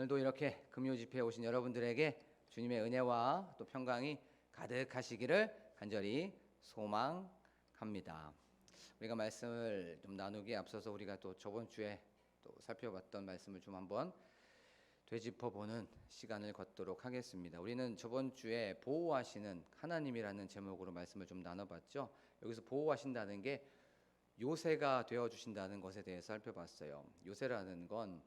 오늘도 이렇게 금요 집회에 오신 여러분들에게 주님의 은혜와 또 평강이 가득하시기를 간절히 소망합니다. 우리가 말씀을 좀 나누기에 앞서서 우리가 또 저번 주에 또 살펴봤던 말씀을 좀 한번 되짚어보는 시간을 갖도록 하겠습니다. 우리는 저번 주에 보호하시는 하나님이라는 제목으로 말씀을 좀 나눠봤죠. 여기서 보호하신다는 게 요새가 되어주신다는 것에 대해서 살펴봤어요. 요새라는 건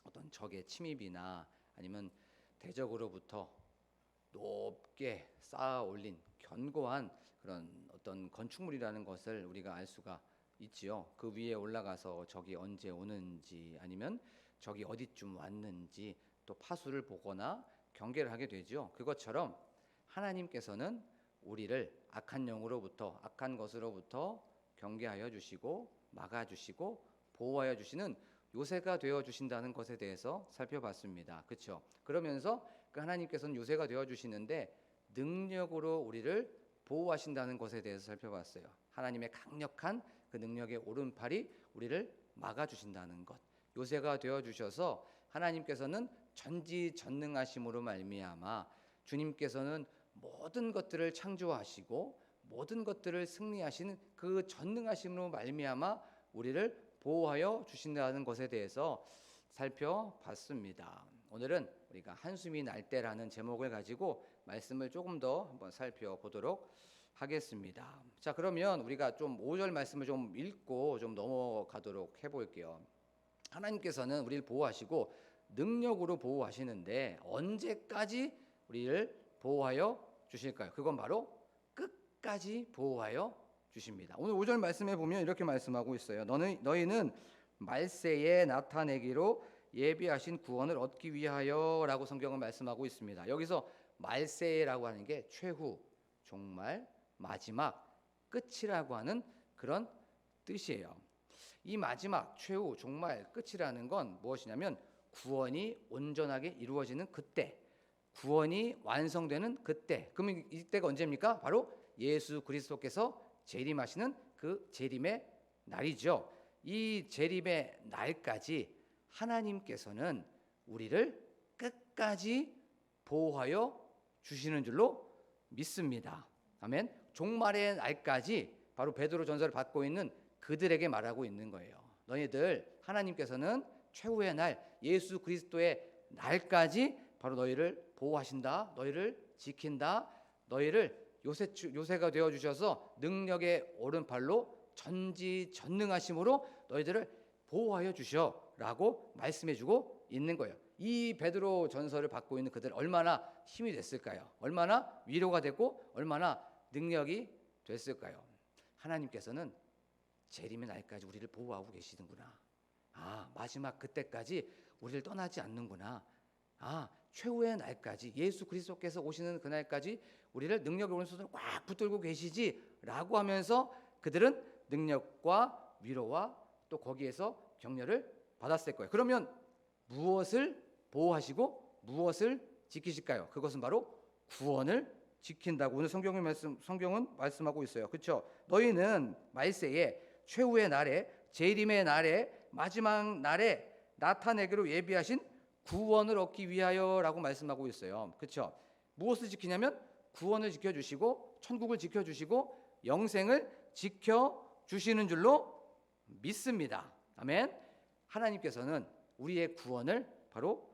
어떤 적의 침입이나 아니면 대적으로부터 높게 쌓아 올린 견고한 그런 어떤 건축물이라는 것을 우리가 알 수가 있지요. 그 위에 올라가서 적이 언제 오는지 아니면 적이 어디쯤 왔는지 또 파수를 보거나 경계를 하게 되죠. 그것처럼 하나님께서는 우리를 악한 영으로부터, 악한 것으로부터 경계하여 주시고 막아주시고 보호하여 주시는 요새가 되어 주신다는 것에 대해서 살펴봤습니다. 그렇죠? 그러면서 그 하나님께서는 요새가 되어 주시는데 능력으로 우리를 보호하신다는 것에 대해서 살펴봤어요. 하나님의 강력한 그 능력의 오른팔이 우리를 막아주신다는 것. 요새가 되어 주셔서 하나님께서는 전지전능하심으로 말미암아 주님께서는 모든 것들을 창조하시고 모든 것들을 승리하시는 그 전능하심으로 말미암아 우리를 보호하여 주신다는 것에 대해서 살펴봤습니다. 오늘은 우리가 한숨이 날 때라는 제목을 가지고 말씀을 조금 더 한번 살펴보도록 하겠습니다. 자, 그러면 우리가 좀 5절 말씀을 좀 읽고 좀 넘어가도록 해볼게요. 하나님께서는 우리를 보호하시고 능력으로 보호하시는데 언제까지 우리를 보호하여 주실까요? 그건 바로 끝까지 보호하여 주십니다. 오늘 5절 말씀에 보면 이렇게 말씀하고 있어요. 너희는 말세에 나타내기로 예비하신 구원을 얻기 위하여 라고 성경은 말씀하고 있습니다. 여기서 말세라고 하는 게 최후, 종말, 마지막, 끝이라고 하는 그런 뜻이에요. 이 마지막, 최후, 종말, 끝이라는 건 무엇이냐면 구원이 온전하게 이루어지는 그때, 구원이 완성되는 그때. 그러면 이때가 언제입니까? 바로 예수 그리스도께서 재림하시는 그 재림의 날이죠. 이 재림의 날까지 하나님께서는 우리를 끝까지 보호하여 주시는 줄로 믿습니다. 아멘. 종말의 날까지 바로 베드로 전서를 받고 있는 그들에게 말하고 있는 거예요. 너희들 하나님께서는 최후의 날 예수 그리스도의 날까지 바로 너희를 보호하신다. 너희를 지킨다. 너희를 요새가 되어 주셔서 능력의 오른팔로 전지전능하심으로 너희들을 보호하여 주셔라고 말씀해 주고 있는 거예요. 이 베드로 전서를 받고 있는 그들 얼마나 힘이 됐을까요? 얼마나 위로가 됐고 얼마나 능력이 됐을까요? 하나님께서는 재림의 날까지 우리를 보호하고 계시는구나. 마지막 그때까지 우리를 떠나지 않는구나. 최후의 날까지 예수 그리스도께서 오시는 그날까지 우리를 능력의 오른손으로 꽉 붙들고 계시지라고 하면서 그들은 능력과 위로와 또 거기에서 격려를 받았을 거예요. 그러면 무엇을 보호하시고 무엇을 지키실까요? 그것은 바로 구원을 지킨다고 오늘 성경은 말씀하고 있어요. 그렇죠? 너희는 말세에 최후의 날에 재림의 날에 마지막 날에 나타내기로 예비하신 구원을 얻기 위하여라고 말씀하고 있어요. 그렇죠? 무엇을 지키냐면 구원을 지켜주시고 천국을 지켜주시고 영생을 지켜주시는 줄로 믿습니다. 아멘. 하나님께서는 우리의 구원을 바로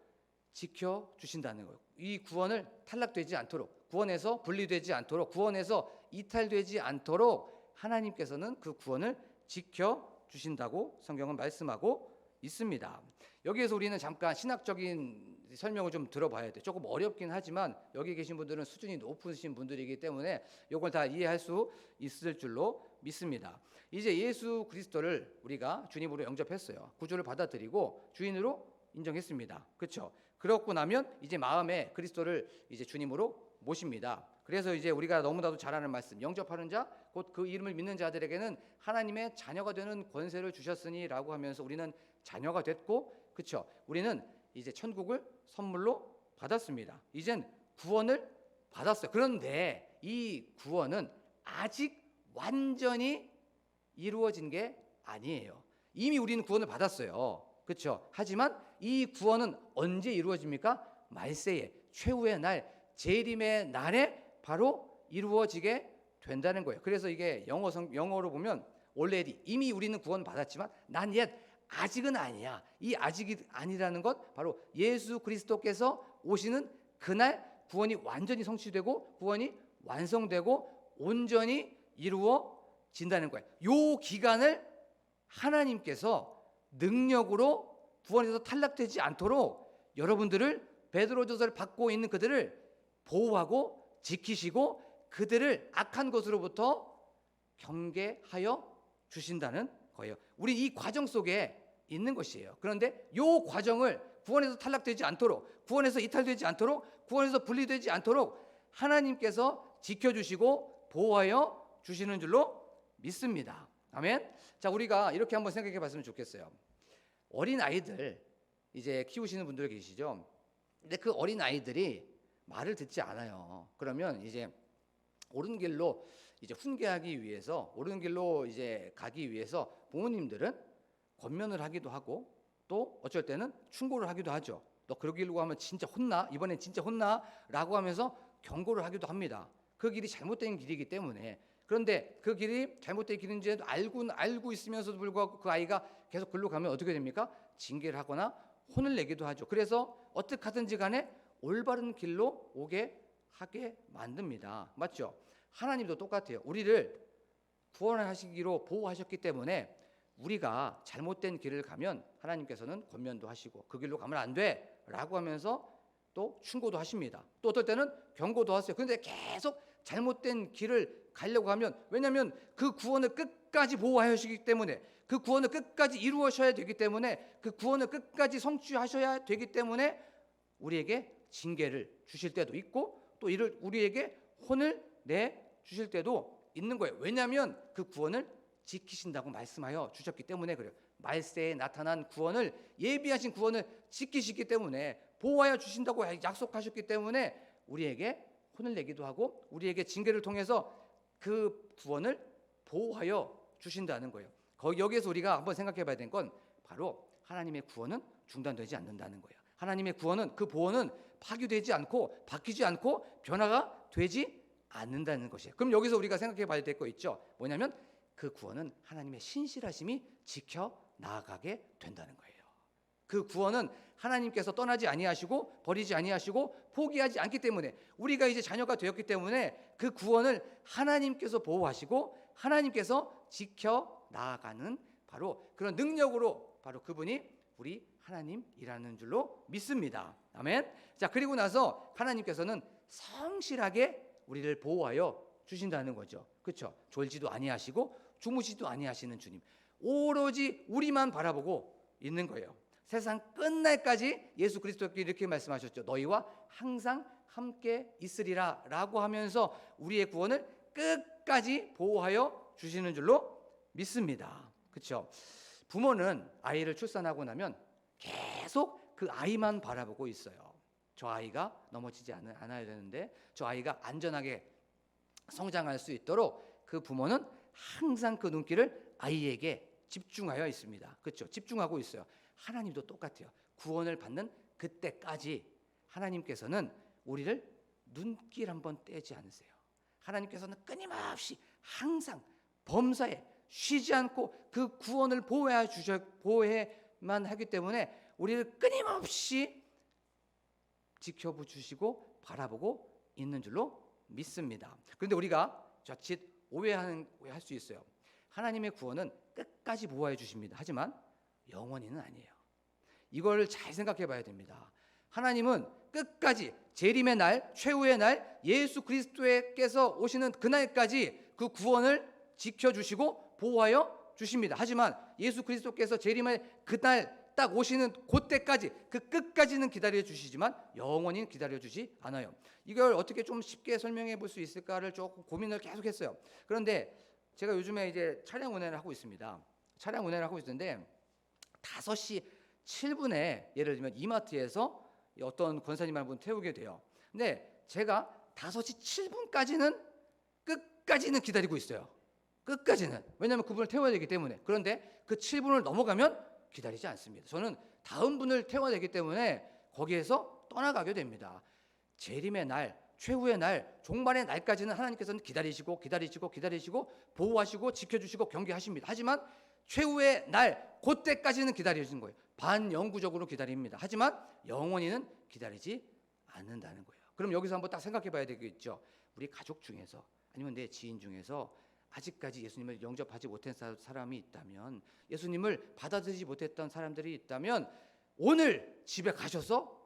지켜주신다는 거예요. 이 구원을 탈락되지 않도록, 구원에서 분리되지 않도록, 구원에서 이탈되지 않도록 하나님께서는 그 구원을 지켜주신다고 성경은 말씀하고 있습니다. 여기에서 우리는 잠깐 신학적인 설명을 좀 들어봐야 돼요. 조금 어렵긴 하지만 여기 계신 분들은 수준이 높으신 분들이기 때문에 이걸 다 이해할 수 있을 줄로 믿습니다. 이제 예수 그리스도를 우리가 주님으로 영접했어요. 구주를 받아들이고 주인으로 인정했습니다. 그렇죠? 그렇고 나면 이제 마음에 그리스도를 이제 주님으로 모십니다. 그래서 이제 우리가 너무나도 잘 아는 말씀, 영접하는 자, 곧 그 이름을 믿는 자들에게는 하나님의 자녀가 되는 권세를 주셨으니라고 하면서 우리는 자녀가 됐고, 그렇죠? 우리는 이제 천국을 선물로 받았습니다. 이젠 구원을 받았어요. 그런데 이 구원은 아직 완전히 이루어진 게 아니에요. 이미 우리는 구원을 받았어요. 그렇죠? 하지만 이 구원은 언제 이루어집니까? 말세에, 최후의 날, 재림의 날에 바로 이루어지게 된다는 거예요. 그래서 이게 영어로 보면 already, 이미 우리는 구원 받았지만 not yet, 아직은 아니야. 이 아직이 아니라는 것, 바로 예수 그리스도께서 오시는 그날 구원이 완전히 성취되고 구원이 완성되고 온전히 이루어진다는 거예요. 이 기간을 하나님께서 능력으로 구원에서 탈락되지 않도록 여러분들을, 베드로전서를 받고 있는 그들을 보호하고 지키시고 그들을 악한 것으로부터 경계하여 주신다는 거예요. 우리 이 과정 속에 있는 것이에요. 그런데 이 과정을 구원에서 탈락되지 않도록, 구원에서 이탈되지 않도록, 구원에서 분리되지 않도록 하나님께서 지켜주시고 보호하여 주시는 줄로 믿습니다. 아멘. 자, 우리가 이렇게 한번 생각해 봤으면 좋겠어요. 어린 아이들 이제 키우시는 분들 계시죠. 근데 그 어린 아이들이 말을 듣지 않아요. 그러면 이제 옳은 길로 이제 훈계하기 위해서, 옳은 길로 이제 가기 위해서 부모님들은 권면을 하기도 하고 또 어쩔 때는 충고를 하기도 하죠. 너 그러기로 하면 진짜 혼나, 이번엔 진짜 혼나 라고 하면서 경고를 하기도 합니다. 그 길이 잘못된 길이기 때문에. 그런데 그 길이 잘못된 길인지 알고 있으면서도 불구하고 그 아이가 계속 글로 가면 어떻게 됩니까? 징계를 하거나 혼을 내기도 하죠. 그래서 어떻게 하든지 간에 올바른 길로 오게 하게 만듭니다. 맞죠? 하나님도 똑같아요. 우리를 구원하시기로 보호하셨기 때문에 우리가 잘못된 길을 가면 하나님께서는 권면도 하시고 그 길로 가면 안 돼 라고 하면서 또 충고도 하십니다. 또 어떨 때는 경고도 하세요. 그런데 계속 잘못된 길을 가려고 하면, 왜냐하면 그 구원을 끝까지 보호하시기 때문에, 그 구원을 끝까지 이루어셔야 되기 때문에, 그 구원을 끝까지 성취하셔야 되기 때문에 우리에게 징계를 주실 때도 있고 또 우리에게 혼을 내 주실 때도 있는 거예요. 왜냐하면 그 구원을 지키신다고 말씀하여 주셨기 때문에 그래요. 말세에 나타난 구원을, 예비하신 구원을 지키시기 때문에, 보호하여 주신다고 약속하셨기 때문에 우리에게 혼을 내기도 하고 우리에게 징계를 통해서 그 구원을 보호하여 주신다는 거예요. 여기에서 우리가 한번 생각해 봐야 되는 건 바로 하나님의 구원은 중단되지 않는다는 거예요. 하나님의 구원은, 그 보호는 파괴되지 않고 바뀌지 않고 변화가 되지 않는다는 것이에요. 그럼 여기서 우리가 생각해 봐야 될 거 있죠. 뭐냐면 그 구원은 하나님의 신실하심이 지켜 나아가게 된다는 거예요. 그 구원은 하나님께서 떠나지 아니하시고 버리지 아니하시고 포기하지 않기 때문에, 우리가 이제 자녀가 되었기 때문에 그 구원을 하나님께서 보호하시고 하나님께서 지켜 나아가는 바로 그런 능력으로 바로 그분이 우리 하나님이라는 줄로 믿습니다. 아멘. 자, 그리고 나서 하나님께서는 성실하게 우리를 보호하여 주신다는 거죠. 그렇죠? 졸지도 아니하시고 주무시지도 아니하시는 주님, 오로지 우리만 바라보고 있는 거예요. 세상 끝날까지 예수 그리스도께 이렇게 말씀하셨죠. 너희와 항상 함께 있으리라 라고 하면서 우리의 구원을 끝까지 보호하여 주시는 줄로 믿습니다. 그렇죠? 부모는 아이를 출산하고 나면 계속 그 아이만 바라보고 있어요. 저 아이가 넘어지지 않아야 되는데, 저 아이가 안전하게 성장할 수 있도록 그 부모는 항상 그 눈길을 아이에게 집중하여 있습니다. 그렇죠? 집중하고 있어요. 하나님도 똑같아요. 구원을 받는 그때까지 하나님께서는 우리를 눈길 한번 떼지 않으세요. 하나님께서는 끊임없이 항상 범사에 쉬지 않고 그 구원을 보호해만 하기 때문에 우리를 끊임없이 지켜주시고 바라보고 있는 줄로 믿습니다. 그런데 우리가 자칫 오해할 수 있어요. 하나님의 구원은 끝까지 보호해 주십니다. 하지만 영원히는 아니에요. 이걸 잘 생각해 봐야 됩니다. 하나님은 끝까지 재림의 날, 최후의 날, 예수 그리스도께서 오시는 그날까지 그 구원을 지켜주시고 보호하여 주십니다. 하지만 예수 그리스도께서 재림의 그날 딱 오시는 그때까지, 그 끝까지는 기다려 주시지만 영원히 기다려 주지 않아요. 이걸 어떻게 좀 쉽게 설명해 볼 수 있을까를 조금 고민을 계속했어요. 그런데 제가 요즘에 이제 차량 운행을 하고 있습니다. 차량 운행을 하고 있는데 5시 7분에 예를 들면 이마트에서 어떤 권사님 한 분 태우게 돼요. 근데 제가 5시 7분까지는 끝까지는 기다리고 있어요. 끝까지는. 왜냐하면 그분을 태워야 되기 때문에. 그런데 그 7분을 넘어가면 기다리지 않습니다. 저는 다음 분을 태워야 되기 때문에 거기에서 떠나가게 됩니다. 재림의 날, 최후의 날, 종말의 날까지는 하나님께서는 기다리시고 보호하시고 지켜주시고 경계하십니다. 하지만 최후의 날, 그때까지는 기다리시는 거예요. 반영구적으로 기다립니다. 하지만 영원히는 기다리지 않는다는 거예요. 그럼 여기서 한번 딱 생각해 봐야 되겠죠. 우리 가족 중에서 아니면 내 지인 중에서 아직까지 예수님을 영접하지 못한 사람이 있다면, 예수님을 받아들이지 못했던 사람들이 있다면 오늘 집에 가셔서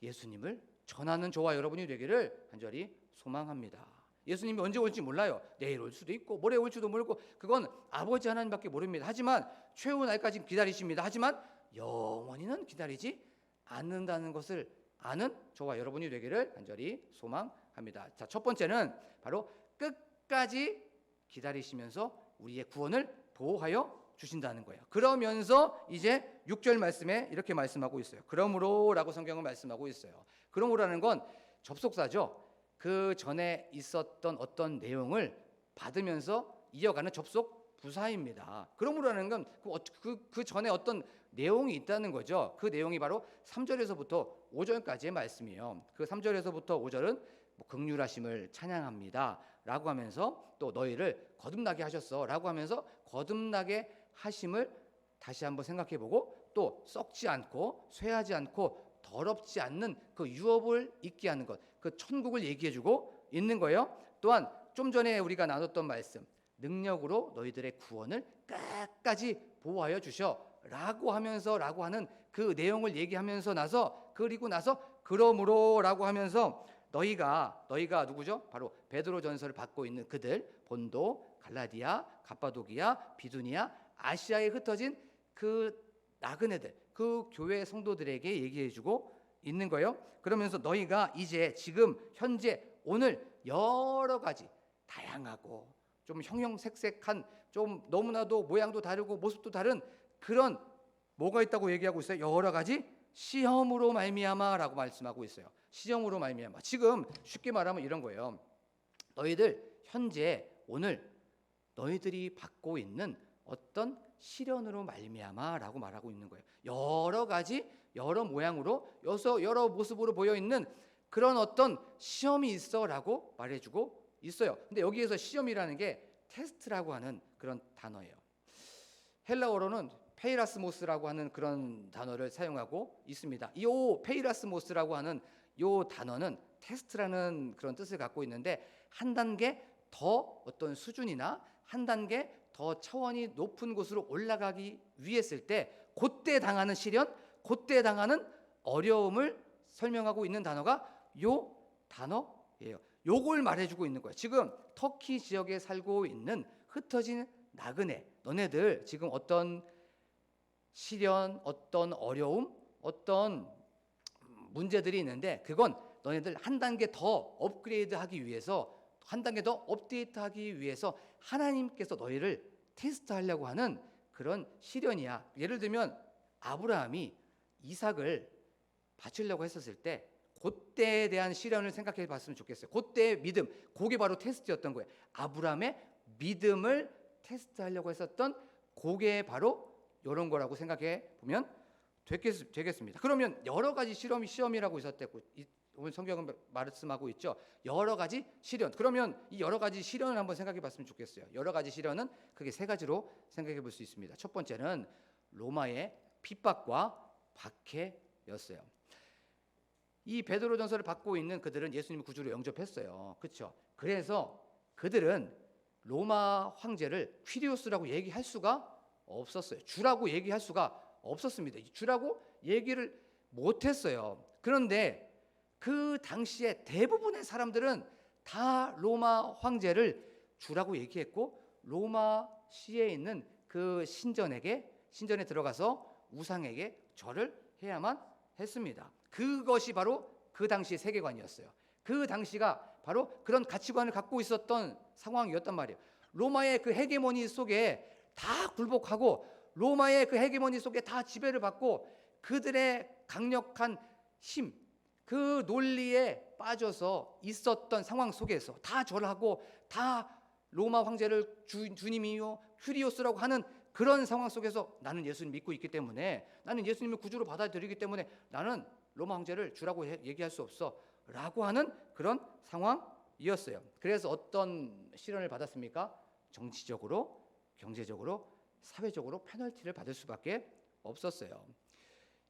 예수님을 전하는 저와 여러분이 되기를 간절히 소망합니다. 예수님이 언제 올지 몰라요. 내일 올 수도 있고 모레 올지도 모르고 그건 아버지 하나님밖에 모릅니다. 하지만 최후 날까지 기다리십니다. 하지만 영원히는 기다리지 않는다는 것을 아는 저와 여러분이 되기를 간절히 소망합니다. 자, 첫 번째는 바로 끝까지 기다리시면서 우리의 구원을 보호하여 주신다는 거예요. 그러면서 이제 6절 말씀에 이렇게 말씀하고 있어요. 그러므로라고 성경은 말씀하고 있어요. 그러므로라는 건 접속사죠. 그 전에 있었던 어떤 내용을 받으면서 이어가는 접속 부사입니다. 그러므로라는 건 그 전에 어떤 내용이 있다는 거죠. 그 내용이 바로 3절에서부터 5절까지의 말씀이에요. 그 3절에서부터 5절은 긍휼하심을 찬양합니다 라고 하면서, 또 너희를 거듭나게 하셨어 라고 하면서 거듭나게 하심을 다시 한번 생각해보고, 또 썩지 않고 쇠하지 않고 더럽지 않는 그 유업을 있게 하는 것, 그 천국을 얘기해주고 있는 거예요. 또한 좀 전에 우리가 나눴던 말씀, 능력으로 너희들의 구원을 끝까지 보호하여 주셔 라고 하는 그 내용을 얘기하면서 그리고 나서 그러므로라고 하면서 너희가 누구죠? 바로 베드로전서를 받고 있는 그들, 본도, 갈라디아, 갑바도기아, 비두니아, 아시아에 흩어진 그 나그네들, 그 교회 성도들에게 얘기해주고 있는 거예요. 그러면서 너희가 이제 지금 현재 오늘 여러 가지 다양하고 좀 형형색색한, 좀 너무나도 모양도 다르고 모습도 다른 그런 뭐가 있다고 얘기하고 있어요. 여러 가지 시험으로 말미암아라고 말씀하고 있어요. 시험으로 말미암아. 지금 쉽게 말하면 이런 거예요. 너희들 현재 오늘 너희들이 받고 있는 어떤 시련으로 말미암아라고 말하고 있는 거예요. 여러 가지 여러 모양으로 여러 모습으로 보여 있는 그런 어떤 시험이 있어라고 말해주고 있어요. 근데 여기에서 시험이라는 게 테스트라고 하는 그런 단어예요. 헬라어로는 페이라스모스라고 하는 그런 단어를 사용하고 있습니다. 이 페이라스모스라고 하는 이 단어는 테스트라는 그런 뜻을 갖고 있는데, 한 단계 더 어떤 수준이나 한 단계 더 차원이 높은 곳으로 올라가기 위했을 때 그때 당하는 시련, 그때 당하는 어려움을 설명하고 있는 단어가 요 단어예요. 요걸 말해주고 있는 거예요. 지금 터키 지역에 살고 있는 흩어진 나그네, 너네들 지금 어떤 시련, 어떤 어려움, 어떤 문제들이 있는데 그건 너네들 한 단계 더 업그레이드하기 위해서, 한 단계 더 업데이트하기 위해서 하나님께서 너희를 테스트하려고 하는 그런 시련이야. 예를 들면 아브라함이 이삭을 바치려고 했었을 때 그때에 대한 시련을 생각해 봤으면 좋겠어요. 그때의 믿음, 그게 바로 테스트였던 거예요. 아브라함의 믿음을 테스트하려고 했었던 그게 바로 이런 거라고 생각해 보면 되겠습니다. 그러면 여러 가지 시험이라고 있었대고 오늘 성경은 말씀하고 있죠. 여러 가지 시련. 그러면 이 여러 가지 시련을 한번 생각해 봤으면 좋겠어요. 여러 가지 시련은 크게 세 가지로 생각해 볼 수 있습니다. 첫 번째는 로마의 핍박과 박해였어요. 이 베드로전서를 받고 있는 그들은 예수님을 구주로 영접했어요. 그렇죠? 그래서 그들은 로마 황제를 퀴리오스라고 얘기할 수가 없었어요. 주라고 얘기할 수가 없었습니다. 주라고 얘기를 못했어요. 그런데 그 당시에 대부분의 사람들은 다 로마 황제를 주라고 얘기했고, 로마시에 있는 그 신전에 들어가서 우상에게 절을 해야만 했습니다. 그것이 바로 그 당시의 세계관이었어요. 그 당시가 바로 그런 가치관을 갖고 있었던 상황이었단 말이에요. 로마의 그 헤게모니 속에 다 굴복하고, 로마의 그 헤게모니 속에 다 지배를 받고, 그들의 강력한 힘, 그 논리에 빠져서 있었던 상황 속에서 다 절하고 다 로마 황제를 주님이요 큐리오스라고 하는 그런 상황 속에서 나는 예수님 믿고 있기 때문에, 나는 예수님을 구주로 받아들이기 때문에 나는 로마 황제를 주라고 얘기할 수 없어 라고 하는 그런 상황이었어요. 그래서 어떤 시련을 받았습니까? 정치적으로, 경제적으로, 사회적으로 페널티를 받을 수밖에 없었어요.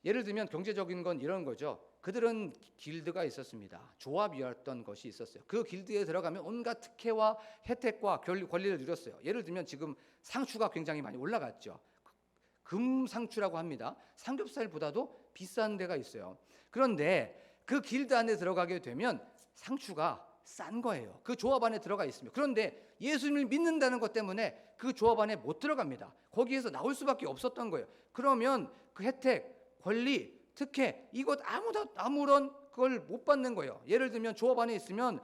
예를 들면 경제적인 건 이런 거죠. 그들은 길드가 있었습니다. 조합이었던 것이 있었어요. 그 길드에 들어가면 온갖 특혜와 혜택과 권리를 누렸어요. 예를 들면 지금 상추가 굉장히 많이 올라갔죠. 금상추라고 합니다. 삼겹살보다도 비싼 데가 있어요. 그런데 그 길드 안에 들어가게 되면 상추가 싼 거예요. 그 조합 안에 들어가 있으면. 그런데 예수님을 믿는다는 것 때문에 그 조합 안에 못 들어갑니다. 거기에서 나올 수밖에 없었던 거예요. 그러면 그 혜택, 권리, 특혜 이것 아무런 그걸 못 받는 거예요. 예를 들면 조합 안에 있으면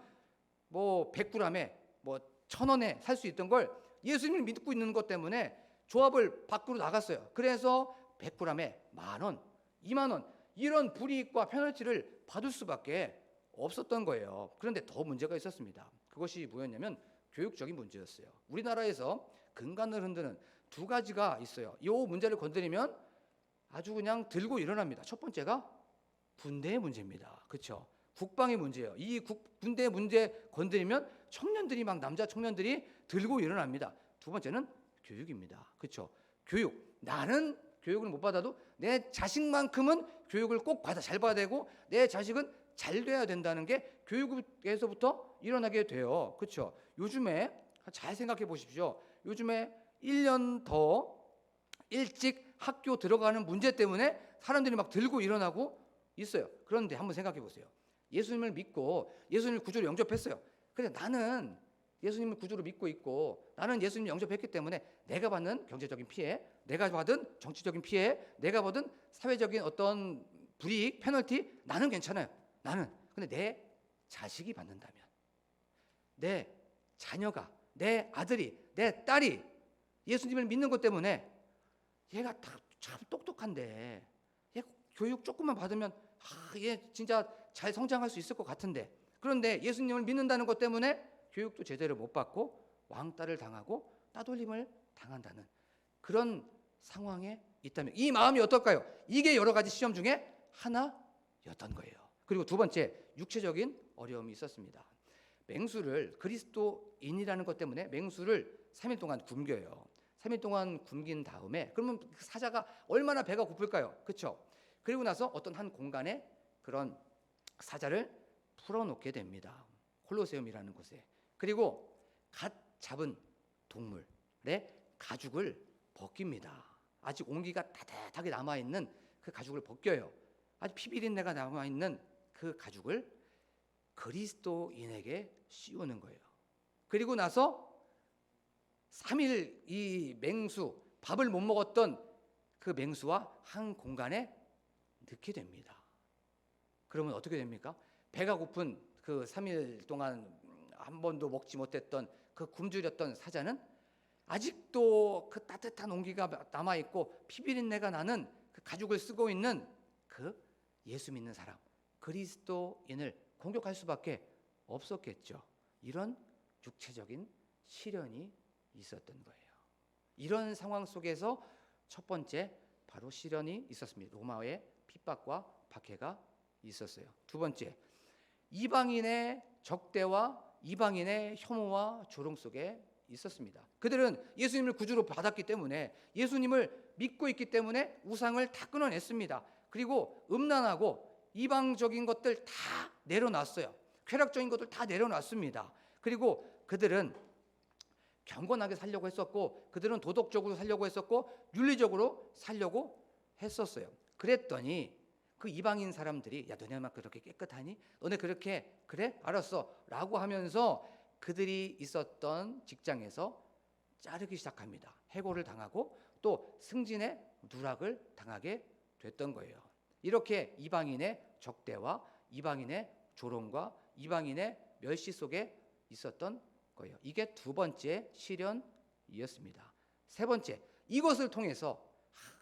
뭐 100g에 뭐 1,000원에 살 수 있던 걸 예수님을 믿고 있는 것 때문에 조합을 밖으로 나갔어요. 그래서 100g에 10,000원, 20,000원 이런 불이익과 페널티를 받을 수밖에 없었던 거예요. 그런데 더 문제가 있었습니다. 그것이 뭐였냐면 교육적인 문제였어요. 우리나라에서 근간을 흔드는 두 가지가 있어요. 이 문제를 건드리면 아주 그냥 들고 일어납니다. 첫 번째가 군대의 문제입니다. 그렇죠? 국방의 문제예요. 이 군대 문제 건드리면 청년들이 막 남자 청년들이 들고 일어납니다. 두 번째는 교육입니다. 그렇죠? 교육. 나는 교육을 못 받아도 내 자식만큼은 교육을 꼭 잘 받아야 되고 내 자식은 잘 돼야 된다는 게 교육에서부터 일어나게 돼요. 그렇죠? 요즘에 잘 생각해 보십시오. 요즘에 1년 더 일찍 학교 들어가는 문제 때문에 사람들이 막 들고 일어나고 있어요. 그런데 한번 생각해 보세요. 예수님을 믿고 예수님을 구주로 영접했어요. 근데 나는 예수님을 구주로 믿고 있고 나는 예수님을 영접했기 때문에 내가 받는 경제적인 피해, 내가 받은 정치적인 피해, 내가 받은 사회적인 어떤 불이익, 페널티 나는 괜찮아요. 나는. 근데 내 자식이 받는다면, 내 자녀가, 내 아들이, 내 딸이 예수님을 믿는 것 때문에 얘가 참 똑똑한데 얘 교육 조금만 받으면 얘 진짜 잘 성장할 수 있을 것 같은데, 그런데 예수님을 믿는다는 것 때문에 교육도 제대로 못 받고 왕따를 당하고 따돌림을 당한다는 그런 상황에 있다면 이 마음이 어떨까요? 이게 여러 가지 시험 중에 하나였던 거예요. 그리고 두 번째, 육체적인 어려움이 있었습니다. 맹수를 그리스도인이라는 것 때문에 맹수를 3일 동안 굶겨요. 3일 동안 굶긴 다음에 그러면 그 사자가 얼마나 배가 고플까요? 그렇죠? 그리고 나서 어떤 한 공간에 그런 사자를 풀어놓게 됩니다. 콜로세움이라는 곳에. 그리고 갓 잡은 동물의 가죽을 벗깁니다. 아직 온기가 따뜻하게 남아있는 그 가죽을 벗겨요. 아주 피비린내가 남아있는 그 가죽을 그리스도인에게 씌우는 거예요. 그리고 나서 3일 이 맹수, 밥을 못 먹었던 그 맹수와 한 공간에 넣게 됩니다. 그러면 어떻게 됩니까? 배가 고픈 그 3일 동안 한 번도 먹지 못했던 그 굶주렸던 사자는 아직도 그 따뜻한 온기가 남아있고 피비린내가 나는 그 가죽을 쓰고 있는 그 예수 믿는 사람, 그리스도인을 공격할 수밖에 없었겠죠. 이런 육체적인 시련이 있었던 거예요. 이런 상황 속에서 첫 번째 바로 시련이 있었습니다. 로마의 핍박과 박해가 있었어요. 두 번째, 이방인의 적대와 이방인의 혐오와 조롱 속에 있었습니다. 그들은 예수님을 구주로 받았기 때문에 예수님을 믿고 있기 때문에 우상을 다 끊어냈습니다. 그리고 음란하고 이방적인 것들 다 내려놨어요. 쾌락적인 것들 다 내려놨습니다. 그리고 그들은 경건하게 살려고 했었고 그들은 도덕적으로 살려고 했었고 윤리적으로 살려고 했었어요. 그랬더니 그 이방인 사람들이 야 너네만 그렇게 깨끗하니? 너네 그렇게 그래? 알았어 라고 하면서 그들이 있었던 직장에서 자르기 시작합니다. 해고를 당하고 또 승진의 누락을 당하게 됐던 거예요. 이렇게 이방인의 적대와 이방인의 조롱과 이방인의 멸시 속에 있었던 거예요. 이게 두 번째 시련이었습니다. 세 번째, 이것을 통해서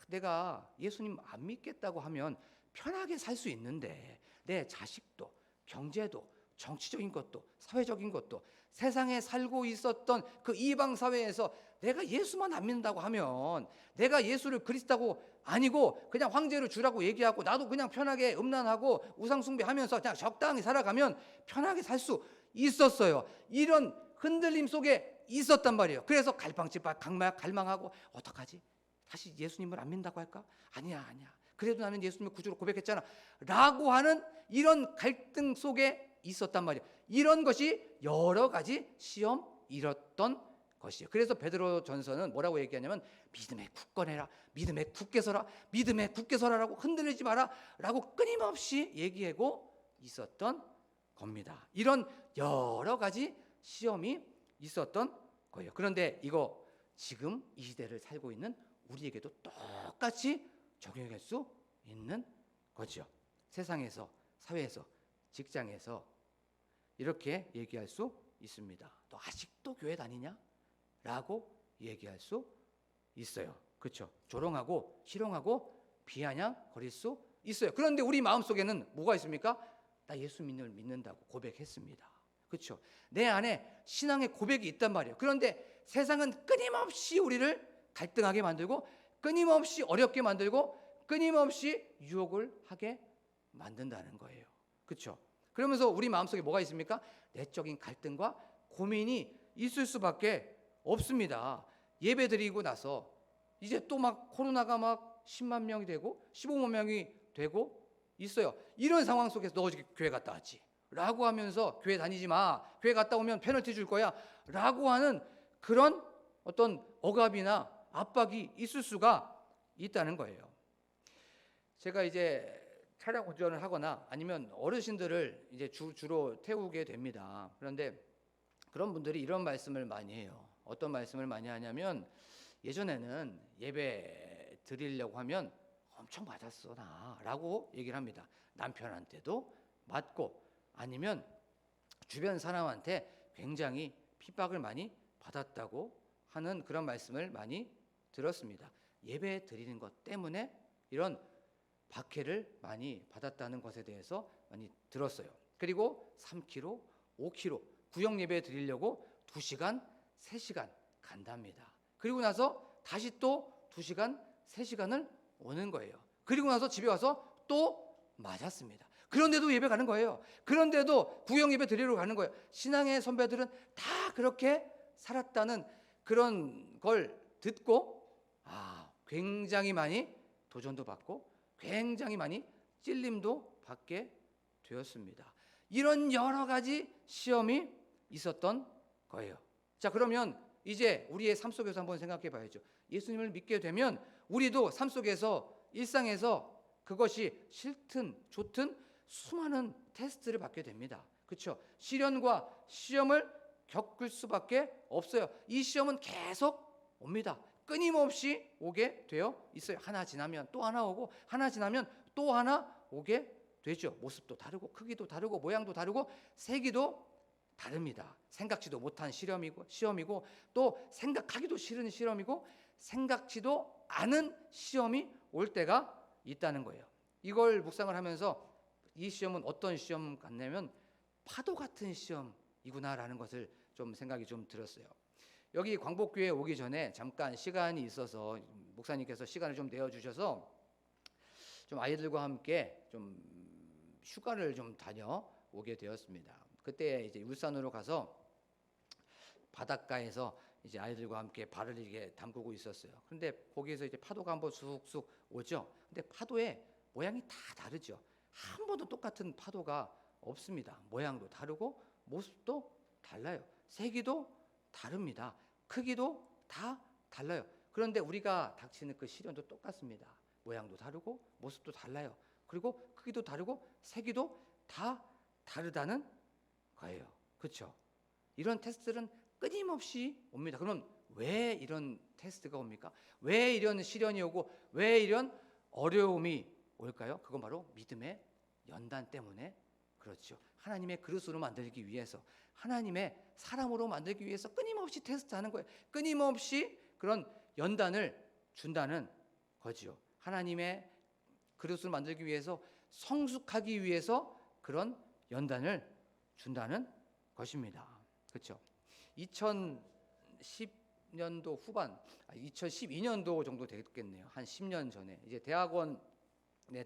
내가 예수님 안 믿겠다고 하면 편하게 살 수 있는데 내 자식도 경제도 정치적인 것도 사회적인 것도 세상에 살고 있었던 그 이방 사회에서 내가 예수만 안 믿는다고 하면, 내가 예수를 그리스도고 아니고 그냥 황제를 주라고 얘기하고 나도 그냥 편하게 음란하고 우상 숭배하면서 그냥 적당히 살아가면 편하게 살 수 있었어요. 이런 흔들림 속에 있었단 말이에요. 그래서 갈망하고 어떡하지? 다시 예수님을 안 믿는다고 할까? 아니야. 그래도 나는 예수님을 구주로 고백했잖아 라고 하는 이런 갈등 속에 있었단 말이에요. 이런 것이 여러 가지 시험 잃었던 것이에요. 그래서 베드로 전서는 뭐라고 얘기하냐면 믿음에 굳건해라, 믿음에 굳게 서라, 믿음에 굳게 서라라고 흔들리지 마라 라고 끊임없이 얘기하고 있었던 겁니다. 이런 여러 가지 시험이 있었던 거예요. 그런데 이거 지금 이 시대를 살고 있는 우리에게도 똑같이 적용할 수 있는 거죠. 세상에서, 사회에서, 직장에서 이렇게 얘기할 수 있습니다. 너 아직도 교회 다니냐? 라고 얘기할 수 있어요. 그렇죠? 조롱하고 희롱하고 비아냥거릴 수 있어요. 그런데 우리 마음속에는 뭐가 있습니까? 나 예수 믿는다고 고백했습니다. 그렇죠? 내 안에 신앙의 고백이 있단 말이에요. 그런데 세상은 끊임없이 우리를 갈등하게 만들고 끊임없이 어렵게 만들고 끊임없이 유혹을 하게 만든다는 거예요. 그렇죠? 그러면서 우리 마음속에 뭐가 있습니까? 내적인 갈등과 고민이 있을 수밖에 없습니다. 예배 드리고 나서 이제 또 막 코로나가 막 10만 명이 되고 15만 명이 되고 있어요. 이런 상황 속에서 너 어제 교회 갔다 왔지? 라고 하면서 교회 다니지 마. 교회 갔다 오면 페널티 줄 거야. 라고 하는 그런 어떤 억압이나 압박이 있을 수가 있다는 거예요. 제가 이제 차량 운전을 하거나 아니면 어르신들을 이제 주로 태우게 됩니다. 그런데 그런 분들이 이런 말씀을 많이 해요. 어떤 말씀을 많이 하냐면 예전에는 예배 드리려고 하면 엄청 맞았어 라고 얘기를 합니다. 남편한테도 맞고 아니면 주변 사람한테 굉장히 핍박을 많이 받았다고 하는 그런 말씀을 많이 들었습니다. 예배 드리는 것 때문에 이런 박해를 많이 받았다는 것에 대해서 많이 들었어요. 그리고 3km, 5km 구역 예배 드리려고 2시간, 3시간 간답니다. 그리고 나서 다시 또 2시간, 3시간을 오는 거예요. 그리고 나서 집에 와서 또 맞았습니다. 그런데도 예배 가는 거예요. 그런데도 구역 예배 드리러 가는 거예요. 신앙의 선배들은 다 그렇게 살았다는 그런 걸 듣고 굉장히 많이 도전도 받고 굉장히 많이 찔림도 받게 되었습니다. 이런 여러 가지 시험이 있었던 거예요. 자, 그러면 이제 우리의 삶 속에서 한번 생각해 봐야죠. 예수님을 믿게 되면 우리도 삶 속에서 일상에서 그것이 싫든 좋든 수많은 테스트를 받게 됩니다. 그렇죠? 시련과 시험을 겪을 수밖에 없어요. 이 시험은 계속 옵니다. 끊임없이 오게 되어 있어요. 하나 지나면 또 하나 오고 하나 지나면 또 하나 오게 되죠. 모습도 다르고 크기도 다르고 모양도 다르고 세기도 다릅니다. 생각지도 못한 시험이고 또 생각하기도 싫은 시험이고 생각지도 않은 시험이 올 때가 있다는 거예요. 이걸 묵상을 하면서 이 시험은 어떤 시험 같냐면 파도 같은 시험이구나라는 것을 좀 생각이 좀 들었어요. 여기 광복교회 오기 전에 잠깐 시간이 있어서 목사님께서 시간을 좀 내어주셔서 좀 아이들과 함께 좀 휴가를 좀 다녀오게 되었습니다. 그때 이제 울산으로 가서 바닷가에서 이제 아이들과 함께 발을 이렇게 담그고 있었어요. 그런데 거기에서 이제 파도가 한번 쑥쑥 오죠. 근데 파도의 모양이 다 다르죠. 한 번도 똑같은 파도가 없습니다. 모양도 다르고 모습도 달라요. 세기도 다릅니다. 크기도 다 달라요. 그런데 우리가 닥치는 그 시련도 똑같습니다. 모양도 다르고 모습도 달라요. 그리고 크기도 다르고 세기도 다 다르다는 거예요. 그렇죠? 이런 테스트는 끊임없이 옵니다. 그럼 왜 이런 테스트가 옵니까? 왜 이런 시련이 오고 왜 이런 어려움이 올까요? 그건 바로 믿음의 연단 때문에 그렇죠. 하나님의 그릇으로 만들기 위해서, 하나님의 사람으로 만들기 위해서 끊임없이 테스트하는 거예요. 끊임없이 그런 연단을 준다는 거지요. 하나님의 그릇을 만들기 위해서 성숙하기 위해서 그런 연단을 준다는 것입니다. 그렇죠? 2010년도 후반, 2012년도 정도 되겠네요. 한 10년 전에 이제 대학원에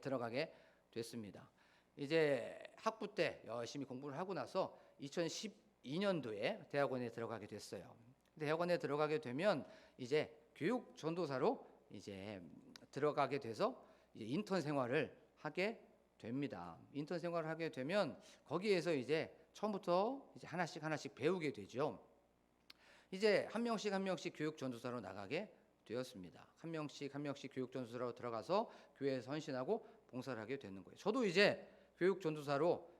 들어가게 됐습니다. 이제 학부 때 열심히 공부를 하고 나서 2012년도에 대학원에 들어가게 됐어요. 대학원에 들어가게 되면 이제 교육 전도사로 이제 들어가게 돼서 이제 인턴 생활을 하게 됩니다. 인턴 생활을 하게 되면 거기에서 이제 처음부터 이제 하나씩 배우게 되죠. 이제 한 명씩 교육 전도사로 나가게 되었습니다. 한 명씩 교육 전도사로 들어가서 교회에서 헌신하고 봉사를 하게 되는 거예요. 저도 이제 교육 전도사로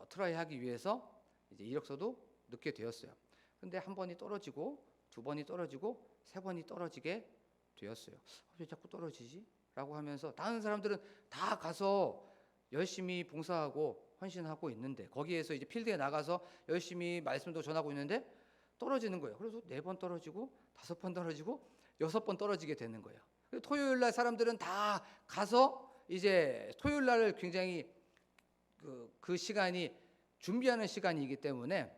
트라이하기 위해서 이제 이력서도 넣게 되었어요. 근데 한 번이 떨어지고 두 번이 떨어지고 세 번이 떨어지게 되었어요. 왜 자꾸 떨어지지? 라고 하면서 다른 사람들은 다 가서 열심히 봉사하고 헌신하고 있는데 거기에서 이제 필드에 나가서 열심히 말씀도 전하고 있는데 떨어지는 거예요. 그래서 4번 떨어지고 5번 떨어지고 6번 떨어지게 되는 거예요. 토요일 날 사람들은 다 가서 이제 토요일 날을 굉장히 그 시간이 준비하는 시간이기 때문에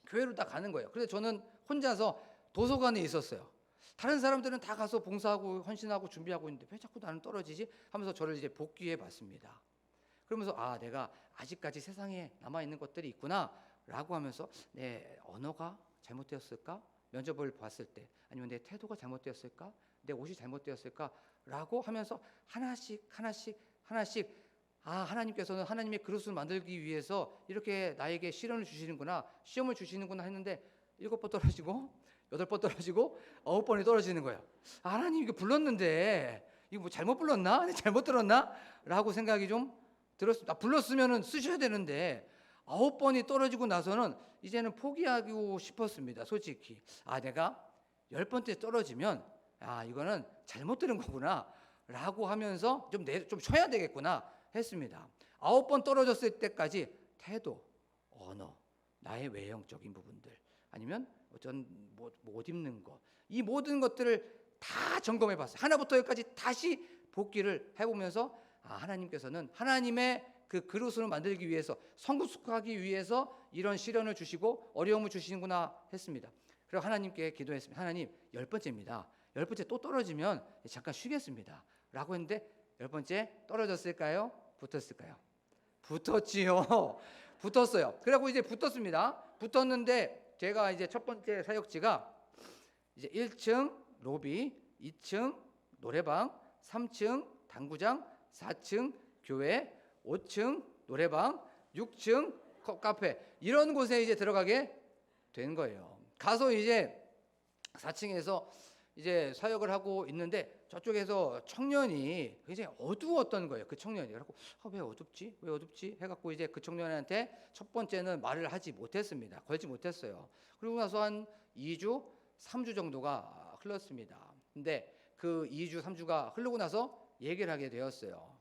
교회로 다 가는 거예요. 그래서 저는 혼자서 도서관에 있었어요. 다른 사람들은 다 가서 봉사하고 헌신하고 준비하고 있는데 왜 자꾸 나는 떨어지지? 하면서 저를 이제 복귀해 봤습니다. 그러면서 내가 아직까지 세상에 남아 있는 것들이 있구나라고 하면서 내 언어가 잘못되었을까? 면접을 봤을 때 아니면 내 태도가 잘못되었을까? 내 옷이 잘못되었을까라고 하면서 하나씩 하나님께서는 하나님의 그릇을 만들기 위해서 이렇게 나에게 시련을 주시는구나, 시험을 주시는구나 했는데 7번 떨어지고 8번 떨어지고 9번이 떨어지는 거예요. 하나님 이거 불렀는데 이거 뭐 잘못 불렀나? 잘못 들었나? 라고 생각이 좀 들었습니다. 불렀으면 쓰셔야 되는데 9번이 떨어지고 나서는 이제는 포기하고 싶었습니다. 솔직히 내가 10번째 떨어지면 이거는 잘못 들은 거구나 라고 하면서 좀 쉬어야 되겠구나 했습니다. 9번 떨어졌을 때까지 태도, 언어, 나의 외형적인 부분들 아니면 어떤 못 입는 것, 이 모든 것들을 다 점검해 봤어요. 하나부터 열까지 다시 복기를 해보면서 하나님께서는 하나님의 그 그릇을 만들기 위해서 성숙하기 위해서 이런 시련을 주시고 어려움을 주시는구나 했습니다. 그리고 하나님께 기도했습니다. 하나님 10번째입니다. 10번째 또 떨어지면 잠깐 쉬겠습니다. 라고 했는데 10번째 떨어졌을까요? 붙었을까요? 붙었지요. 붙었어요. 그리고 이제 붙었습니다. 붙었는데 제가 이제 첫 번째 사역지가 이제 1층 로비, 2층 노래방, 3층 당구장, 4층 교회, 5층 노래방, 6층 카페 이런 곳에 이제 들어가게 된 거예요. 가서 이제 4층에서 이제 사역을 하고 있는데 저쪽에서 청년이 굉장히 어두웠던 거예요. 그 청년이. 그래서 왜 어둡지? 해갖고 이제 그 청년한테 첫 번째는 말을 하지 못했습니다. 걸지 못했어요. 그리고 나서 한 2주, 3주 정도가 흘렀습니다. 근데 그 2주, 3주가 흐르고 나서 얘기를 하게 되었어요.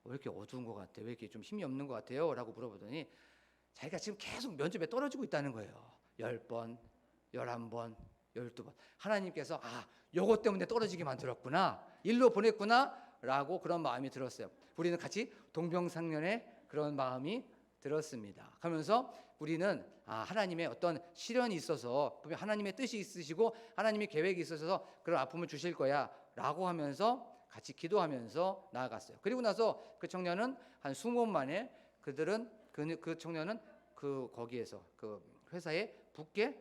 왜 이렇게 어두운 것 같아? 왜 이렇게 좀 힘이 없는 것 같아요? 라고 물어보더니 자기가 지금 계속 면접에 떨어지고 있다는 거예요. 10번, 11번, 12번. 하나님께서 요것 때문에 떨어지게 만들었구나, 일로 보냈구나 라고 그런 마음이 들었어요. 우리는 같이 동병상련의 그런 마음이 들었습니다. 그러면서 우리는 하나님의 어떤 시련이 있어서 하나님의 뜻이 있으시고 하나님의 계획이 있어서 그런 아픔을 주실 거야 라고 하면서 같이 기도하면서 나아갔어요. 그리고 나서 그 청년은 한 20번 만에 그 청년은 거기에서 그 회사에 붙게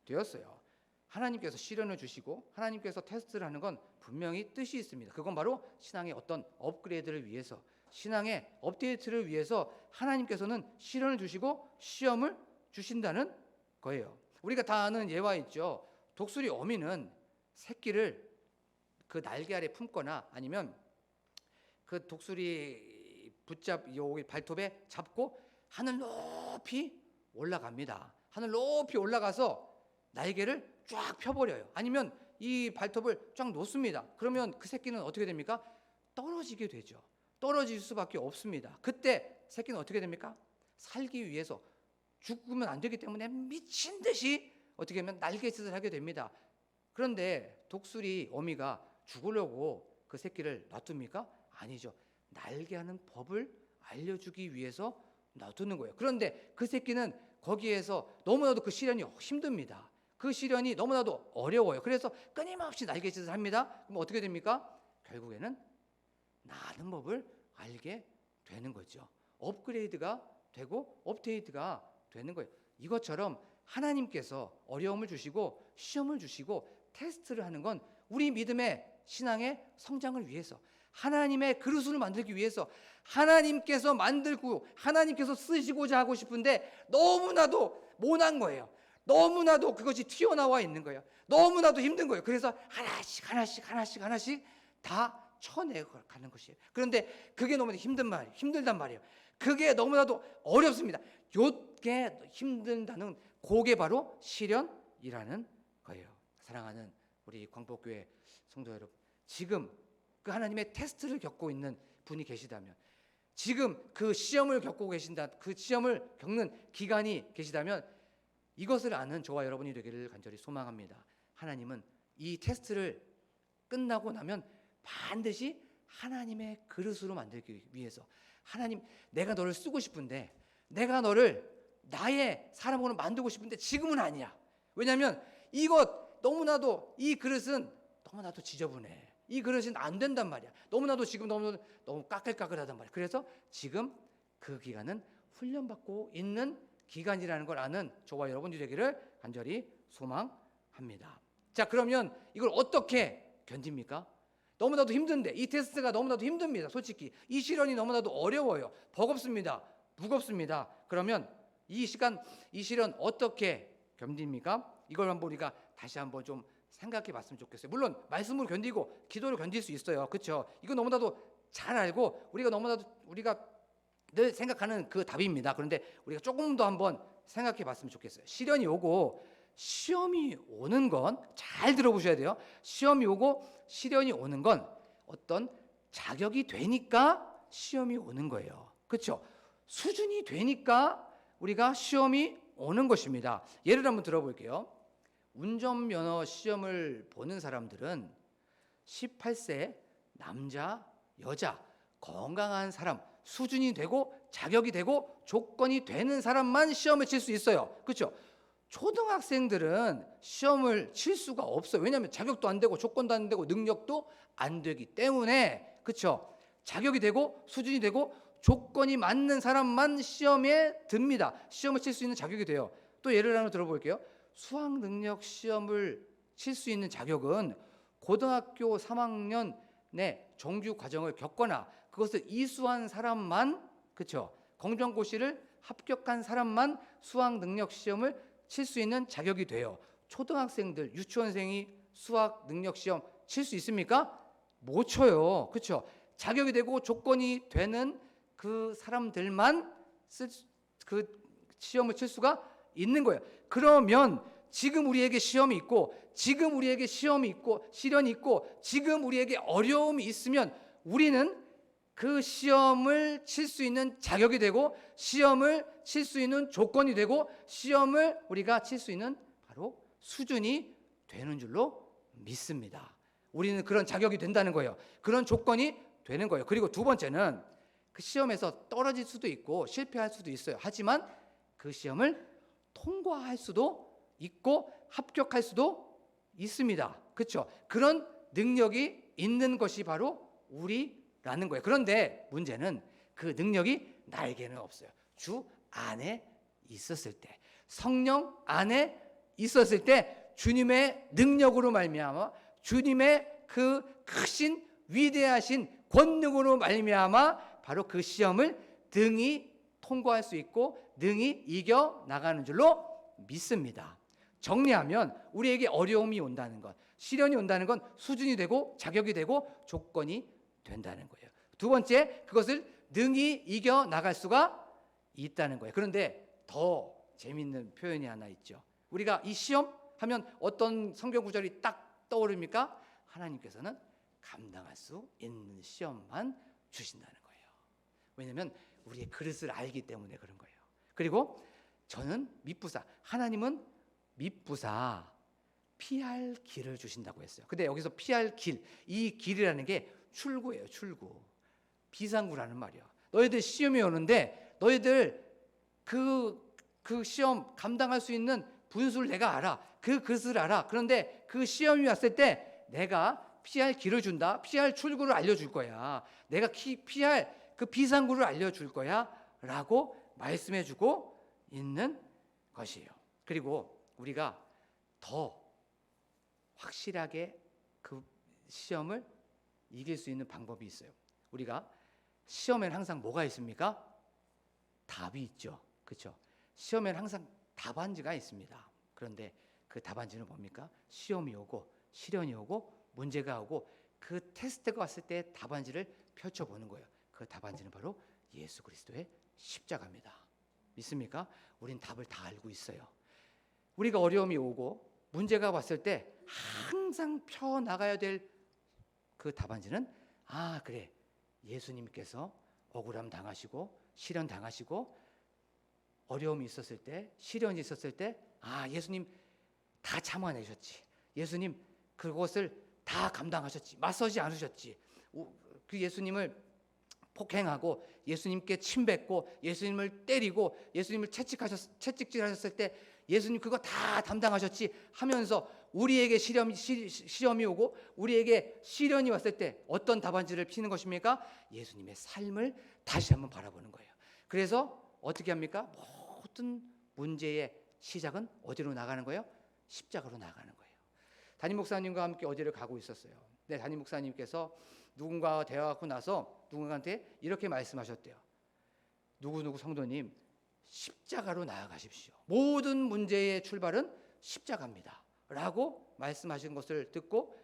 되었어요. 하나님께서 시련을 주시고 하나님께서 테스트를 하는 건 분명히 뜻이 있습니다. 그건 바로 신앙의 어떤 업그레이드를 위해서, 신앙의 업데이트를 위해서 하나님께서는 시련을 주시고 시험을 주신다는 거예요. 우리가 다 아는 예화 있죠. 독수리 어미는 새끼를 그 날개 아래 품거나 아니면 그 독수리 여기 발톱에 잡고 하늘 높이 올라갑니다. 하늘 높이 올라가서 날개를 쫙 펴버려요. 아니면 이 발톱을 쫙 놓습니다. 그러면 그 새끼는 어떻게 됩니까? 떨어지게 되죠. 떨어질 수밖에 없습니다. 그때 새끼는 어떻게 됩니까? 살기 위해서 죽으면 안 되기 때문에 미친 듯이 어떻게 하면 날갯짓을 하게 됩니다. 그런데 독수리 어미가 죽으려고 그 새끼를 놔둡니까? 아니죠. 날개하는 법을 알려주기 위해서 놔두는 거예요. 그런데 그 새끼는 거기에서 너무나도 그 시련이 힘듭니다. 그 시련이 너무나도 어려워요. 그래서 끊임없이 날갯짓을 합니다. 그럼 어떻게 됩니까? 결국에는 나는 법을 알게 되는 거죠. 업그레이드가 되고 업데이트가 되는 거예요. 이것처럼 하나님께서 어려움을 주시고 시험을 주시고 테스트를 하는 건 우리 믿음의 신앙의 성장을 위해서, 하나님의 그릇을 만들기 위해서, 하나님께서 만들고 하나님께서 쓰시고자 하고 싶은데 너무나도 모난 거예요. 너무나도 그것이 튀어나와 있는 거예요. 너무나도 힘든 거예요. 그래서 하나씩 다 쳐내고 가는 것이에요. 그런데 그게 너무나 힘들단 말이에요. 그게 너무나도 어렵습니다. 요게 힘든다는 그게 바로 시련이라는 거예요. 사랑하는 우리 광복교회 성도 여러분, 지금 그 하나님의 테스트를 겪고 있는 분이 계시다면, 지금 그 시험을 겪고 계신다, 그 시험을 겪는 기간이 계시다면 이것을 아는 저와 여러분이 되기를 간절히 소망합니다. 하나님은 이 테스트를 끝나고 나면 반드시 하나님의 그릇으로 만들기 위해서, 하나님, 내가 너를 쓰고 싶은데, 내가 너를 나의 사람으로 만들고 싶은데 지금은 아니야. 왜냐하면 이것 너무나도, 이 그릇은 너무나도 지저분해. 이 그릇은 안 된단 말이야. 너무나도 지금 너무 까끌까끌하단 말이야. 그래서 지금 그 기간은 훈련받고 있는 기간이라는 걸 아는 저와 여러분이 되기를 간절히 소망합니다. 자, 그러면 이걸 어떻게 견딥니까? 너무나도 힘든데, 이 테스트가 너무나도 힘듭니다. 솔직히 이 시련이 너무나도 어려워요. 버겁습니다. 무겁습니다. 그러면 이 시련 어떻게 견딥니까? 이걸 한번 우리가 다시 한번 좀 생각해 봤으면 좋겠어요. 물론 말씀으로 견디고 기도로 견딜 수 있어요. 그렇죠? 이거 너무나도 잘 알고 우리가 늘 생각하는 그 답입니다. 그런데 우리가 조금 더 한번 생각해 봤으면 좋겠어요. 시련이 오고 시험이 오는 건, 잘 들어보셔야 돼요. 시험이 오고 시련이 오는 건 어떤 자격이 되니까 시험이 오는 거예요. 그렇죠? 수준이 되니까 우리가 시험이 오는 것입니다. 예를 한번 들어볼게요. 운전면허 시험을 보는 사람들은 18세 남자, 여자, 건강한 사람, 수준이 되고 자격이 되고 조건이 되는 사람만 시험을 칠 수 있어요. 그렇죠? 초등학생들은 시험을 칠 수가 없어요. 왜냐하면 자격도 안 되고 조건도 안 되고 능력도 안 되기 때문에. 그렇죠? 자격이 되고 수준이 되고 조건이 맞는 사람만 시험에 듭니다. 시험을 칠 수 있는 자격이 돼요. 또 예를 하나 들어볼게요. 수학 능력 시험을 칠 수 있는 자격은 고등학교 3학년의 정규 과정을 겪거나 그것을 이수한 사람만, 그렇죠? 검정고시를 합격한 사람만 수학 능력 시험을 칠 수 있는 자격이 돼요. 초등학생들, 유치원생이 수학 능력 시험 칠 수 있습니까? 못 쳐요. 그렇죠? 자격이 되고 조건이 되는 그 사람들만 그 시험을 칠 수가 있는 거예요. 그러면 지금 우리에게 시험이 있고, 지금 우리에게 시험이 있고 시련이 있고, 지금 우리에게 어려움이 있으면 우리는 그 시험을 칠 수 있는 자격이 되고, 시험을 칠 수 있는 조건이 되고, 시험을 우리가 칠 수 있는 바로 수준이 되는 줄로 믿습니다. 우리는 그런 자격이 된다는 거예요. 그런 조건이 되는 거예요. 그리고 두 번째는 그 시험에서 떨어질 수도 있고 실패할 수도 있어요. 하지만 그 시험을 통과할 수도 있고 합격할 수도 있습니다. 그렇죠? 그런 능력이 있는 것이 바로 우리라는 거예요. 그런데 문제는 그 능력이 나에게는 없어요. 주 안에 있었을 때, 성령 안에 있었을 때, 주님의 능력으로 말미암아, 주님의 그 크신 위대하신 권능으로 말미암아 바로 그 시험을 능히 통과할 수 있고 능히 이겨 나가는 줄로 믿습니다. 정리하면 우리에게 어려움이 온다는 것, 시련이 온다는 건 수준이 되고 자격이 되고 조건이 된다는 거예요. 두 번째, 그것을 능히 이겨 나갈 수가 있다는 거예요. 그런데 더 재미있는 표현이 하나 있죠. 우리가 이 시험 하면 어떤 성경 구절이 딱 떠오릅니까? 하나님께서는 감당할 수 있는 시험만 주신다는 거예요. 왜냐하면 우리의 그릇을 알기 때문에 그런 거예요. 그리고 저는 미쁘사, 하나님은 미쁘사 피할 길을 주신다고 했어요. 근데 여기서 피할 길, 이 길이라는 게 출구예요. 출구. 비상구라는 말이야. 너희들 시험이 오는데 너희들 그 그 시험 감당할 수 있는 분수를 내가 알아. 그 것을 알아. 그런데 그 시험이 왔을 때 내가 피할 길을 준다. 피할 출구를 알려줄 거야. 내가 피할 그 비상구를 알려줄 거야 라고 말씀해주고 있는 것이에요. 그리고 우리가 더 확실하게 그 시험을 이길 수 있는 방법이 있어요. 우리가 시험에는 항상 뭐가 있습니까? 답이 있죠. 그렇죠? 시험에는 항상 답안지가 있습니다. 그런데 그 답안지는 뭡니까? 시험이 오고 시련이 오고 문제가 오고 그 테스트가 왔을 때 답안지를 펼쳐보는 거예요. 그 답안지는 바로 예수 그리스도의 십자가입니다. 믿습니까? 우린 답을 다 알고 있어요. 우리가 어려움이 오고 문제가 왔을 때 항상 펴나가야 될 그 답안지는 그래, 예수님께서 억울함 당하시고 시련 당하시고 어려움이 있었을 때, 시련이 있었을 때 예수님 다 참아내셨지. 예수님 그것을 다 감당하셨지. 맞서지 않으셨지. 그 예수님을 폭행하고 예수님께 침뱉고 예수님을 때리고 예수님을 채찍질하셨을 때 예수님 그거 다 담당하셨지 하면서 우리에게 시험이 오고 우리에게 시련이 왔을 때 어떤 답안지를 피는 것입니까? 예수님의 삶을 다시 한번 바라보는 거예요. 그래서 어떻게 합니까? 모든 문제의 시작은 어디로 나가는 거예요? 십자가로 나가는 거예요. 담임 목사님과 함께 어디를 가고 있었어요. 네, 담임 목사님께서 누군가와 대화하고 나서 누군가한테 이렇게 말씀하셨대요. 누구누구 성도님, 십자가로 나아가십시오. 모든 문제의 출발은 십자가입니다 라고 말씀하신 것을 듣고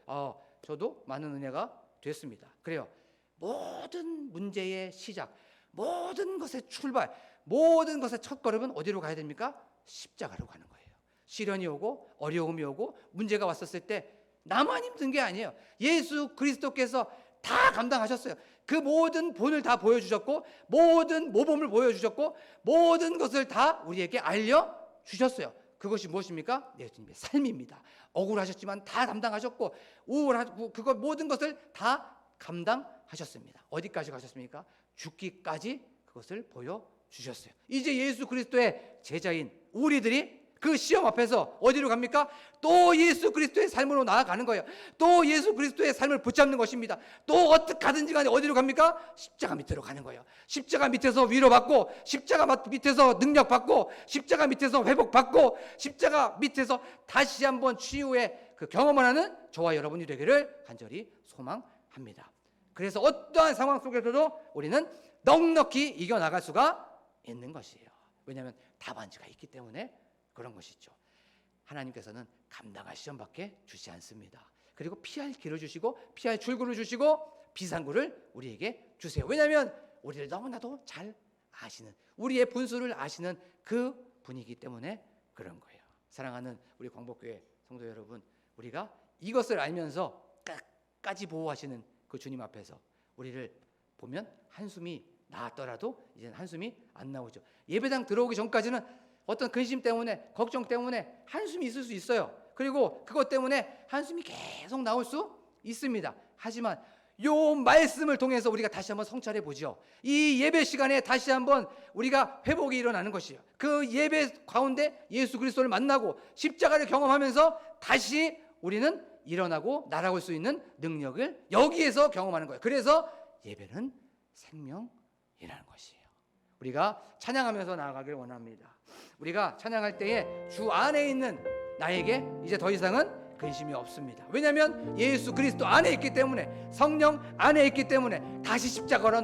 저도 많은 은혜가 됐습니다. 그래요. 모든 문제의 시작, 모든 것의 출발, 모든 것의 첫걸음은 어디로 가야 됩니까? 십자가로 가는 거예요. 시련이 오고 어려움이 오고 문제가 왔었을 때 나만 힘든 게 아니에요. 예수 그리스도께서 다 감당하셨어요. 그 모든 본을 다 보여주셨고 모든 모범을 보여주셨고 모든 것을 다 우리에게 알려주셨어요. 그것이 무엇입니까? 예수님의 삶입니다. 억울하셨지만 다 감당하셨고 우울하고 그것 모든 것을 다 감당하셨습니다. 어디까지 가셨습니까? 죽기까지 그것을 보여주셨어요. 이제 예수 그리스도의 제자인 우리들이 그 시험 앞에서 어디로 갑니까? 또 예수 그리스도의 삶으로 나아가는 거예요. 또 예수 그리스도의 삶을 붙잡는 것입니다. 또 어떻게 하든지 간에 어디로 갑니까? 십자가 밑으로 가는 거예요. 십자가 밑에서 위로받고 십자가 밑에서 능력받고 십자가 밑에서 회복받고 십자가 밑에서 다시 한번 치유의 그 경험을 하는 저와 여러분이 되기를 간절히 소망합니다. 그래서 어떠한 상황 속에서도 우리는 넉넉히 이겨나갈 수가 있는 것이에요. 왜냐하면 답안지가 있기 때문에 그런 것이죠. 하나님께서는 감당할 시험밖에 주지 않습니다. 그리고 피할 길을 주시고 피할 출구를 주시고 비상구를 우리에게 주세요. 왜냐하면 우리를 너무나도 잘 아시는, 우리의 분수를 아시는 그 분이기 때문에 그런 거예요. 사랑하는 우리 광복교회 성도 여러분, 우리가 이것을 알면서 끝까지 보호하시는 그 주님 앞에서 우리를 보면 한숨이 나왔더라도 이제는 한숨이 안 나오죠. 예배당 들어오기 전까지는 어떤 근심 때문에 걱정 때문에 한숨이 있을 수 있어요. 그리고 그것 때문에 한숨이 계속 나올 수 있습니다. 하지만 요 말씀을 통해서 우리가 다시 한번 성찰해 보죠. 이 예배 시간에 다시 한번 우리가 회복이 일어나는 것이에요. 그 예배 가운데 예수 그리스도를 만나고 십자가를 경험하면서 다시 우리는 일어나고 날아올 수 있는 능력을 여기에서 경험하는 거예요. 그래서 예배는 생명이라는 것이에요. 우리가 찬양하면서 나아가길 원합니다. 우리가 찬양할 때에 주 안에 있는 나에게 이제 더 이상은 근심이 없습니다. 왜냐하면 예수 그리스도 안에 있기 때문에, 성령 안에 있기 때문에 다시 십자가로